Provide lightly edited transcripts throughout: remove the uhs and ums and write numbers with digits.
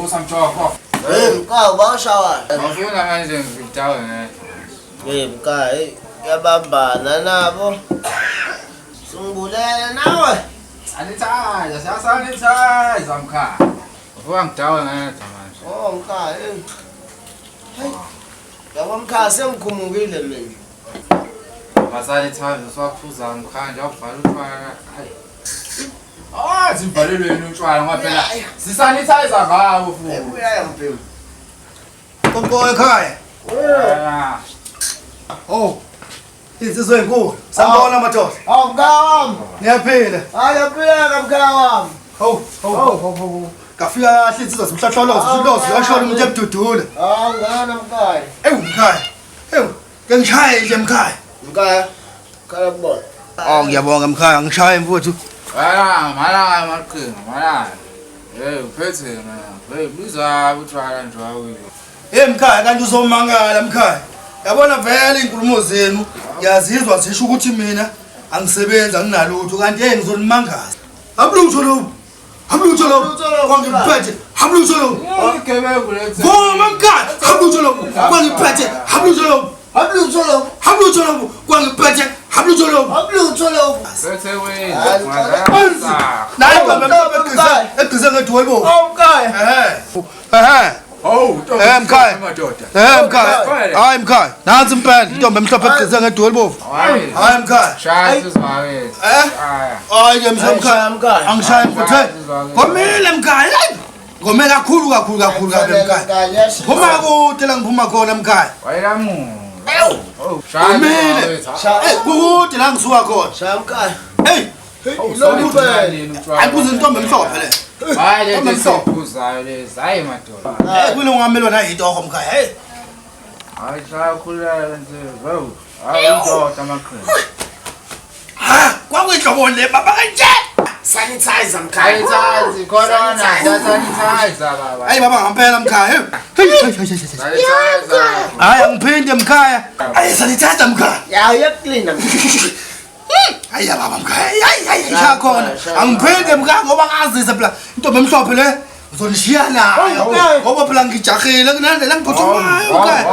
busa mjoko. Umkhaya ubashawa. Ngifuna manje ngitawe ne. Umkhaya yabambana nabo. Sungibulele nawe. Sanitize, sanitize Umkhaya. Ufuna ngitawe ne manje. Oh Umkhaya. Hey. Yabo Umkhaya sengikhumukile mina. Sanitize swaphuza Umkhaya nje awuvala utshwala. Ah, sivalelwe yini utshwala ngoba phela sisanitize ngabo futhi. Uyaya mphimo. Konko ekhaya. Oh. Insizwe enkulu. Sambona madoda. Hawu mkhaya wami. Niyaphila. Hayi yaphila mkhaya wami. Ho. Kafika kahle insizwa simhlahlolozo, silozo uyashona umuntu ebududula. Hawu ngana mkhaya. Mkhaya. Ngishaya nje mkhaya. Mkhaya. Khala kubona. Oh ngiyabonga mkhaya, ngishaya mfowethu. Mala maqhinga, mala. Uphethe mina. Biza utshwala nje wawo. Mkhaya kanti uzomangala mkhaya. Yabona vele inkulumo zenu yazizwa zisho ukuthi mina angisebenza nginalutho kanti ngizonimangaza. Abulutho lo. Kwangiphethe. Abulutho lo. Igebengu lethe. Voma mkhaya. Abulutho lo. Kwangiphethe. Abulutho lo. Kwangiphethe. Abulutho lo. Bethe wena. Naye baba egqize ngedwebo. Oh mkhaya. Mkhaya. Mkhaya. Hayi mkhaya. Nansi impela intombi emhlophe egqize ngedwebo. Hayi mkhaya. Shaya sizimake. Hayi ke mkhaya. Angishaye mfuthe. Ngomile mkhaya. Ngome kakhulu mkhaya. Phuma kude la ngiphuma khona mkhaya. Wayilamu. Ngomile. Kude la ngisuka khona. Shaya mkhaya. Hey. Akuze intombi emhlophe le. Hayi le siphuzayo lezi. Hayi madoda. Kule ungamelwana yitoho mkhaya. Hey. Hayi shaya khulula nje. Hayi ndoda maqhinga. Kwakuyinhlobo le baba kanje. Sanitize mkhaya. Sanitize corona, sanitize baba. Hayi baba ngempela mkhaya. Sanitize. Hayi angiphinde mkhaya. Hayi sanitize mkhaya. Ya uyaklina. Hayi baba mkhaya. Hayi ngiyakhona. Angiphinde mkhaya ngoba ngazisa phela intombi emhlophe le. Uzonishiya nayo. Ngoba phela ngijahile kunandela ngiphuthumayo mkhaya.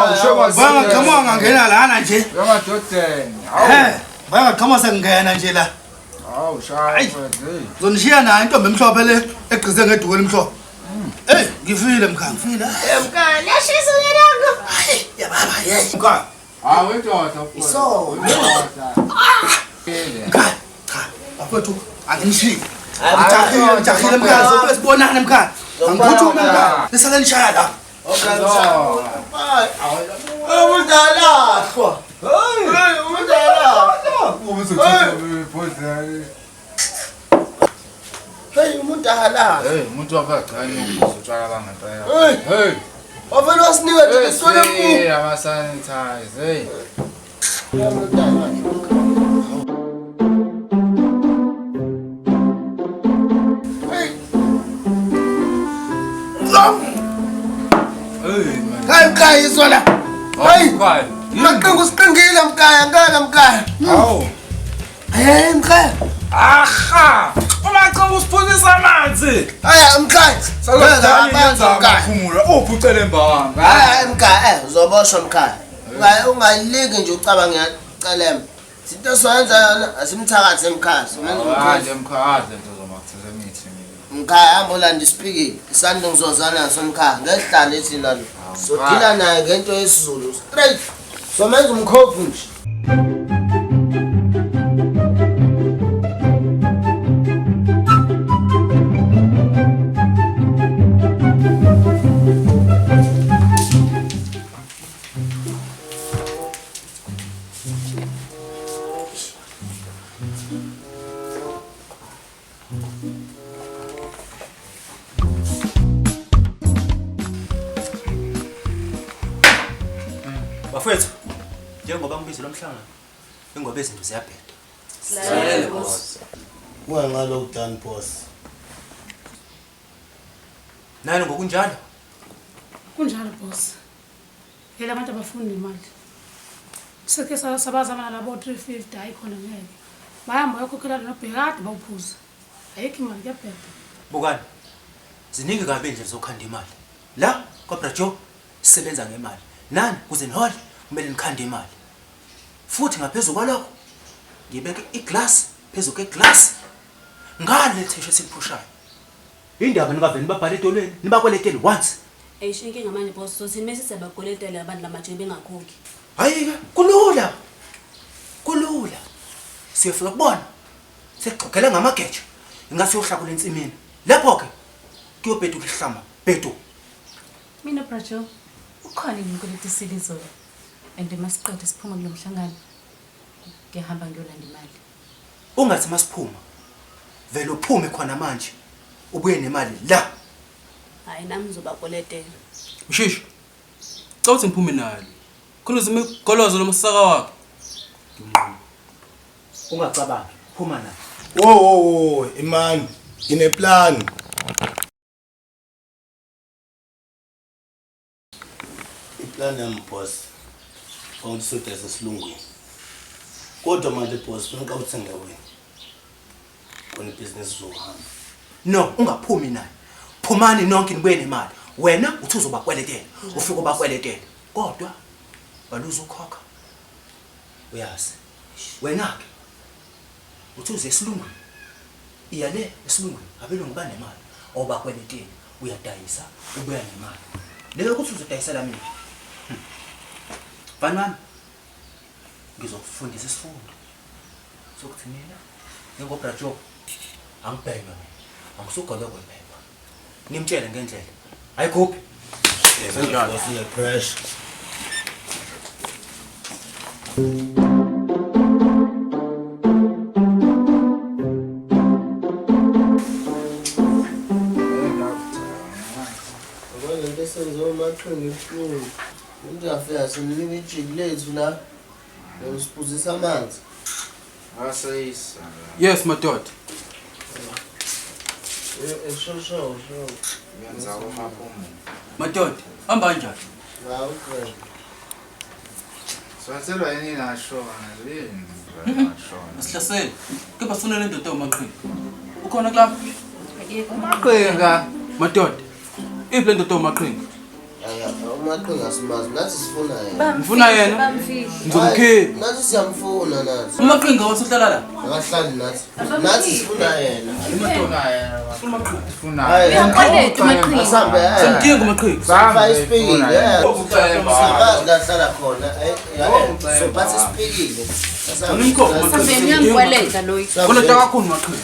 Bangaqhamuka ngangena lana nje. Yamadodeni. Bangaqhamuka sengena nje la. Hawu shaya mfethu. Uzonishiya nayo intombi emhlophe le egqize ngedwebo elimhlophe. Ngifile mkhaya ngifile. Mkhaya lashisa ngelanga. Hayi ya baba yeyi mkhaya. Hawu indoda futhi. Iso. Mkhaya, cha, bafowethu anginishilo. Ngijahile mkhaya, sobe sibonane mkhaya. Angiphuthume mkhaya. Lisale nishaya la. Umdala. Hey, umdala. Hey, umdala. Umuntu wabagcani ukuzotshwala bangempela. Hey. Wavele wasinika nje isona mkhulu. Ama sanitize. Hayi mkhaya izona. Hayi mkhaya. Maqinga usiqingile mkhaya ngaka mkhaya. Hawu. Hey mkhaya. Aha! Umaqinga usiphuzisa amanzi. Aya mkhaya. Salokudala yenza amaphumulo. Uphucele mbanga. Hayi mkhaya, uzoboshwa mkhaya. Ungayiliki nje ucabanga ngiyacelemba. Into soyenza yona asimthakathi emkhaya. Manje mkhaya ngizomakuthela imithi mina. Mkhaya hamba ulanda isipikile. Isandla ngizozana naso mkhaya. Ngehlala ethina lo. Sophila naye ngento yesiZulu straight. Somenza umkhophu nje. Bafethu, njengoba ngibize lomhlangano, ingoba izinto ziyabheda. Silalele boss. Ngalo done boss. Nani ngokunjalo? Kunjalo boss. Phela abantu abafuna imali. Sike sabazama nalabo 350 ayikhona ngeke. Bayamba yakhokhela nobhekade bawuphuza. Ayikho imali kuyabheda. Bukani. Ziningi kabi indlela zokhanda imali. La kwa Joe sisebenza ngemali. Nani kuze nihole kumele nikhande imali. Futhi ngaphezulu kwalokho ngibeke iglass phezulu kweglass. Ngale letheshe siliphushayo. Indaba nikaveni babhale etolweni nibakweletele once. Ayisho inkinga manje boss so thini mase siyabakweletela abantu lamanje bengakhokhi. Hayi ke kulula. Kulula. Siyofika kubona. Sexoxela ngamageje. Ingase uhlakule ensimini. Lapho ke kuyobhedu kuhlama. Bedu. Mina Brajo ukhona inkoleti silizo and masiqede siphuma kulomhlangano. Ngiyahamba ngiyolanda imali. Ungathi masiphuma. Vele uphume khona manje. Ubuye nemali la. Hayi nami ngizobakweletela. Ushishi. Cha uthi ngiphume nayo. Khona uzime igolozo lomsaka wakho. Ungacabangi. Phuma na. Wo, imani. Ineplan. Iplan yami boss. Awusuthi esesilungwini. Kodwa manje boss funeka uthenga wena. Kona business zohamba. No, ungaphumi naye. Phumani nonke nibuye nemali. Wena uthi uzobakweletela. Ufike ubakweletela. Kodwa baluza ukhokha. Uyazi. Wena ke uthi uze esilungwini. Iyale esilungwini abelungu banemali. Obakweletela uyadayisa ubuya nemali. Leyo ukuthi uzodayisela mina. Banami ngizokufundisa isifundo. Sokuthi mina ngengobra job angibheka mina. Angisugala kwephepha. Nimtshele ngendlela. Ayikhuphi. Senjalo siya pressure. Ndiyafika sinilime ijiki lethu la. Ngisiphuzisa amanzi. Asayisa. Yes madoda. Sho. Yenza umaphumulo. Madoda, hamba kanjani? Hawu friend. Swathelwa yini nashona yini? Nashona. Asihlasele. Kepha sifuna le ndoda umaqhinga. Ukhona kulapha? Maqhinga. Madoda. Iphi le ndoda umaqhinga? Umaqhinga simazi nathi sifuna yena. Ngifuna yena. Ngizomkhipha. Nathi siyamfuna nathi. Umaqhinga wasohlala la. Akahlali nathi. Nathi sifuna yena. Funa. Uyakweleta umaqhinga. Asambe Sengidinga umaqhinga. Sifa isipikile. Siyabazi la hlala khona. So bathi sipikile. Sambe ngiyangikweleta loyi. Koleta kakhulu umaqhinga.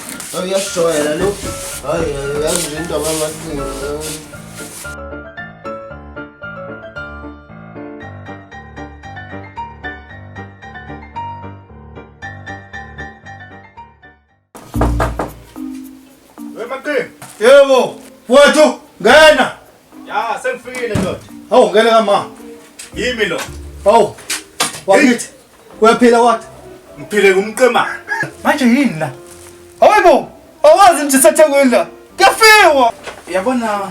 Uyashoyela lo. Hayi yazi into abamaqhinga. Yebo, wethu ngena. Ya, sengifikile ndoda. Hawu ngene kama. Yimi lo. Hawu. Wakithi. Uyaphila wathi? Ngiphile kumqemana. Manje yini la? Hayibo, awazi nje sathekweni la. Kuyafiwa. Yabona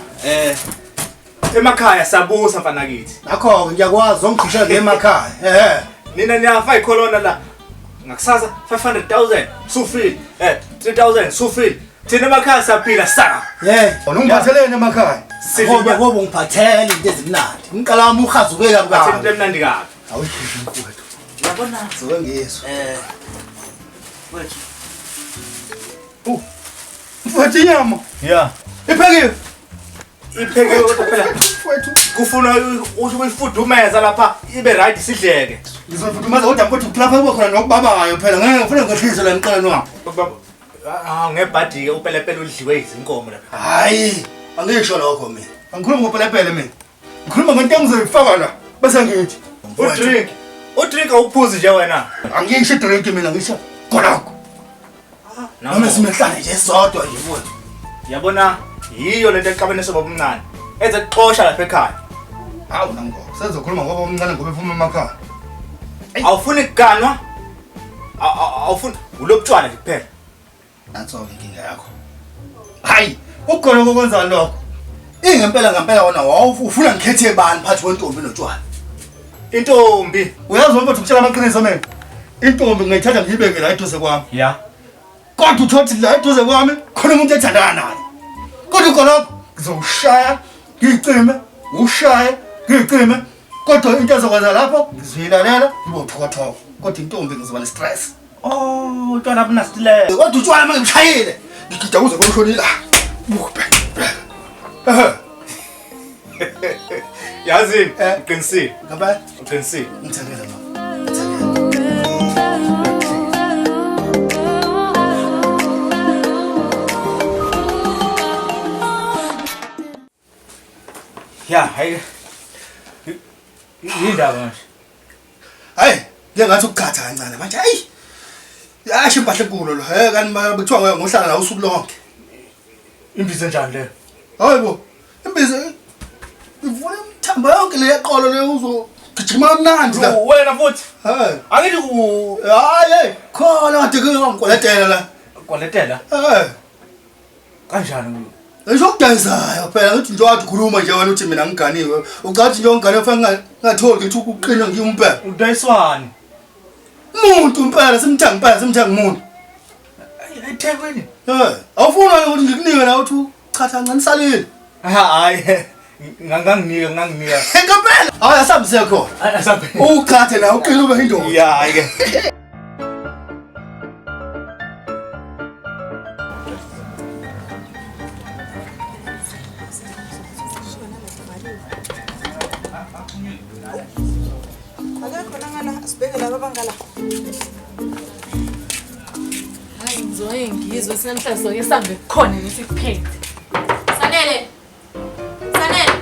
emakhaya sabusa mfana kithi. Nakho ngiyakwazi ongigqisha ngemakhaya. Nina niyafa ikolona la. Ngakusasa 500,000 sufile. 3,000 sufile. Thina emakhaya saphila saka. Ungiphathelene emakhaya. Ngoba ngoba ngiphathele into ezimnandi. Ngiqala wami uhazuke kabi Bathi kabi. into emnandi kabi. Awuyishisi mfowethu. Yabona Zoke ngiyezwa. wethu. Mfowethu inyama. Yeah. Iphekiwe. Ipheke phela Mfowethu. kufuna uyifudumeza lapha ibe right sidleke. Ngizofudumaza kodwa mfowethu lapha kuba khona nokubabayo phela. Ngeke ngifuna ngehlise la emqaleni wami. Ngebhadi ke upelepele udliwe izinkomo lapha. Hayi, angisho lokho mina. Angikhulumi ngopelepele mina. Ngikhuluma ngento engizoyifaka la bese ngithi. Udrink awuphuzi nje wena. Angisho drink mina ngisho khonakho. Noma simehlane nje sodwa nje mfowethu. Yabona yiyo lento eqabene soba omncane. Eze kuxosha lapha ekhaya. Hawu nango. Senzokhuluma ngoba omncane ngoba ephuma emakhaya. Awufuni kuganwa. Awufuni ulobutshwana nje kuphela. Natho inkinga yakho. Hayi, ukhona ukwenza lokho. Ngempela wona ufuna ngikhethe bani phathi kwentombi notshwala. Intombi. Uyazi mfowethu ukutshela amaqiniso mina. Intombi ngiyithatha ngiyibeke la eduze kwami. Yeah. Kodwa uthothi la eduze kwami khona umuntu ethandana naye. Kodwa khona ngizowushaya ngicime ushaye ngicime kodwa into ezokwenza lapho ngizilalela ngibothokotho kodwa intombi ngizoba ne-stress. Oh, utshwala bunasitile. Kodwa utshwala uma ngimshayile ngigida kuze konshonile. Yazi, uqinisile. Ngaba Uqinisile. ngithengele mama. Ya, hayi. Yindaba manje. Hayi, ngiyathi ukukhatha kancane manje. Hayi. Yasho impahla enkulu lo. Kanti kuthiwa ngohlala nawe usuku lonke. Imbizo njani le? Hayibo. Imbizo ivule umthambo yonke le yeqolo le uzogijima kamnandi la. Wena futhi. Hayi. Angithi ku Hayi, khona kade ngikwaletela la. kwaletela Hayi. kanjani? Ezokudansayo phela ngithi nje wathi khuluma nje wena uthi mina ngiganiwe. Ucathi nje ongane fanele ngatholi ukuthi ukuqina ngiyimpela. Udayiswani? Umuntu impela simthanga umuntu. eThekwini. Awufuna ukuthi ngikunike na uthi chatha ncane salile. Hayi nganginika Ngempela. Hayi asamse khona. asabe Ukhathe na uqina ube indoda. ya ke Hayi ngizoye ngizwe sinamhlanje soke sambe khona ngisiphethe. Sanele. Sanele.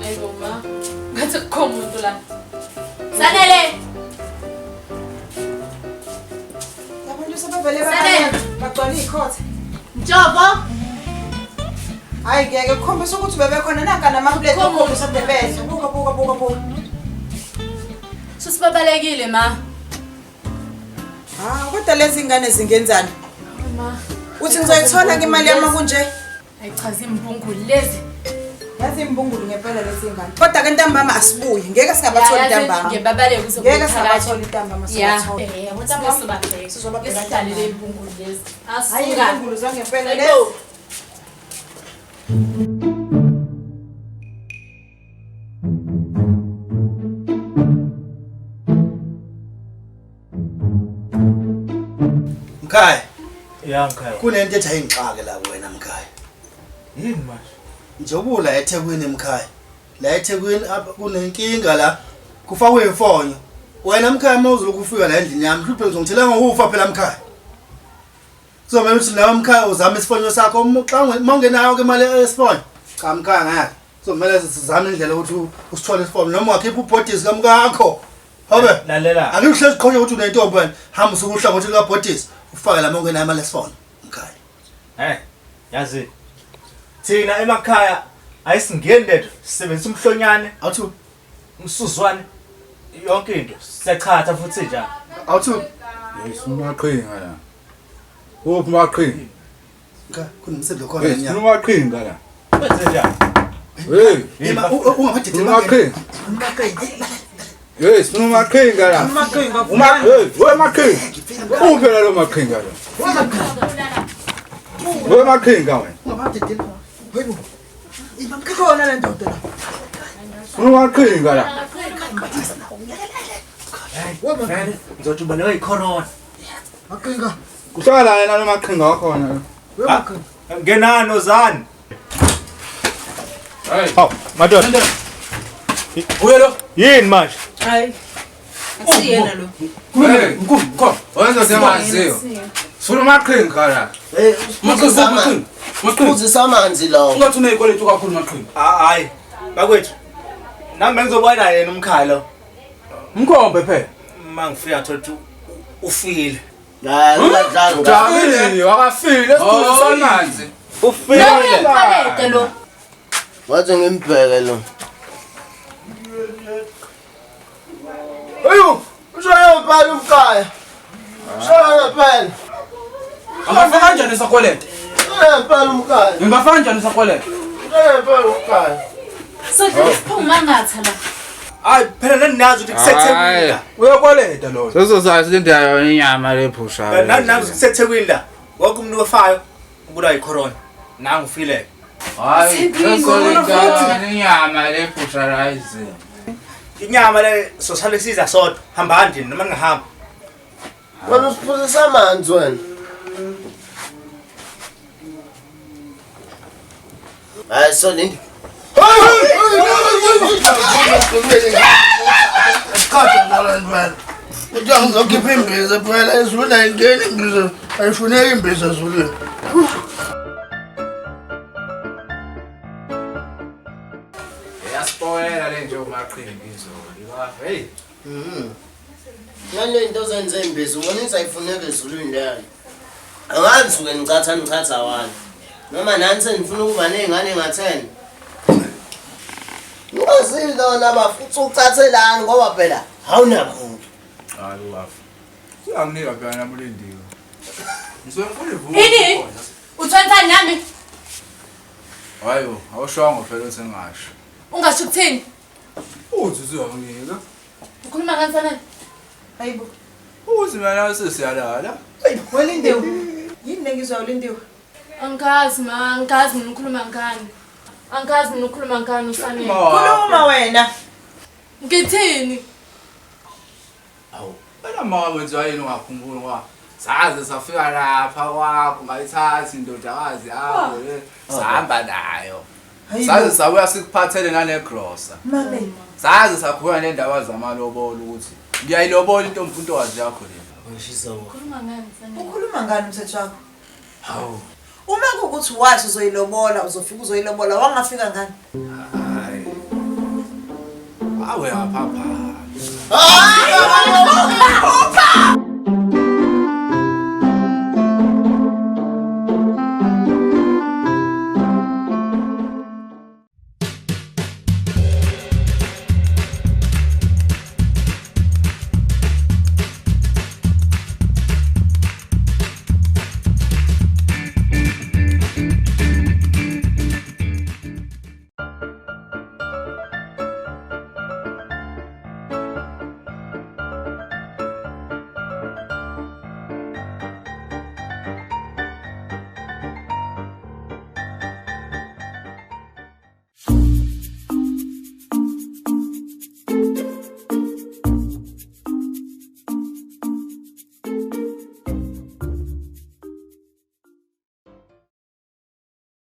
Ayibo ma. Ngathi kukho umuntu la. Sanele. Abantu sebevele Sanele. bagcwala ikhotha. Njobo. Hayi ngeke ukukhombisa ukuthi bebekhona nanka namaplate okhombisa bebeze. Buka. Susibabalekile ma. Kodwa lezi ngane zingenzani? Ma. Uthi ngizoyithola ke imali yami kunje? Ayichaza imbungulu lezi. Yazi imbungulu ngempela lezi ngane. Kodwa ke ntambama asibuye. Ngeke singabathola ntambama. Ngiyababaleka kuze Ngeke singabathola ntambama ya. sibathola. Ntambama Sizobabheka sidlalele imbungulu lezi. Hayi Asuka. imbungulu zangempela lezi. Mkhaya, ya Umkhaya. kunento ethi ayingixake la wena Mkhaya. Yini manje? Njengoba la eThekwini Mkhaya. La eThekwini apha kunenkinga la. Kufakwe ifonyo. Wena Mkhaya mawuzulu kufika la endlini yami, hluphe ngizongithela ngokufa phela Mkhaya. Kuzomela ukuthi nawe Mkhaya uzame isifonyo sakho xa ungenayo ke imali yesifonyo. Cha Mkhaya ngeke. Kuzomela sizame indlela ukuthi usithole isifonyo noma ungakhipha ubhodisi kamkakho. Hobe. Lalela. Akuhlezi qhonye ukuthi unentombi wena. Hamba usukuhla ngothi kabhodisi. Ufake la monke imali yesifonyo Mkhaya. Yazi. Thina emakhaya ayisingeni lethu sisebenzisa umhlonyane, Awuthu umsuzwane, yonke into siyachatha futhi njalo. awuthu Yisumaqhinga la. Uphi maqhinga? Mkhaya kunomsebenzi khona nyama. Yisumaqhinga la. Wenze njani? Hey, Ungamadede umaqhinga. Yes, umaqhinga la. Amaqhinga Hey, maqhinga. Uphela lo maqhinga la. Maqhinga wena. ungamadede. Wena. khona le ndoda la. Umaqhinga la. Ngizothi uboneke icorona. Maqhinga. Kuhlala yena lo maqhinga wakhona. Ngenano zani? Hey. Haw, madoda. Uyelo? Yini manje? Hayi. Asiyena lo. Kom. Wenza semaziyo. Sifuna umaqhinga la. Uzisa amanzi lawo. Ungathi uneyikweletu kakhulu maqhinga. Hayi. Bakwethu. Nami bengizobona yena Umkhaya lo. Mkhombe phela. Mangifika thola ukuthi ufile. Hayi ungadlali. Jabulini wakafile esikuze samanzi. Ufile. Ngiyabaleka lo. Wathi ngimbheke lo. Ayo, ushaye phela Mkhaya. Ushaye phela. Angafaka kanjani sakweleta? Ushaye phela Mkhaya. Ngingafaka kanjani sakweleta? Ushaye phela Mkhaya. Sokuphuma ngatha la. Hayi phela ninazi ukuthi kuseThekwini. Uyakweleta lo. Sezozazi le ndayo inyama lephusha. Nani kuseThekwini la. Wonke umuntu ofayo ubulawa icorona. Nangu ufile. Hayi, sesolidala inyama le-busherize. Inyama le sosale siza sodwa. Hamba ndini noma ngihamba. Wena usiphuzisa amanzi wena. Hayi so Lindy. Sikhathi ngalo mfana. Uthi ngizokhipha imbiza phela ezulwini ayingeni imbiza. Ayifuneki imbiza ezulwini. Yaspoyela le nje umaqhinga izolo. Hey. Nale into zenze imbiza ubona ukuthi ayifuneki ezulwini leyo. Angazi uke ngicatha wani. Noma nani senifuna ukuba nezingane nga10. Ngazile lona bafuthi ucathelani ngoba phela awunamuntu. Hayi wafu. Uyanginika phela namulindiwe. Ngizonkulu ivuka. Yini? Uthwentani nami? Hayo, awushongo phela uthi ngasho. Ungasho ukuthini? Uthi uyanginika. Ukhuluma kanjani? Hayibo. Uthi mina sesiyalala. Welindiwe. Yini lengizwa ulindiwe? Angikazi ma, angikazi mina ukhuluma ngani. Angikazi mina ukhuluma ngani ufanele. Khuluma wena. Ngithini? Awu, wena mama wenza yini ungakhumbuli ngoba saze safika lapha kwakho ngayithatha indodakazi yakho sahamba nayo. Saze sabuya sikuphathele nane-grocer. Mame. Saze sakhuluma nendawo zamalobolo ukuthi ngiyayilobola intombi yakho le. Ngishisa wo. Ukhuluma ngani mfanele? Ukhuluma ngani umthetho wakho? Hawu. Uma kuukuthi wathi uzoyilobola, uzofika uzoyilobola, wangafika ngani? Hayi. Awe apha. Hayi!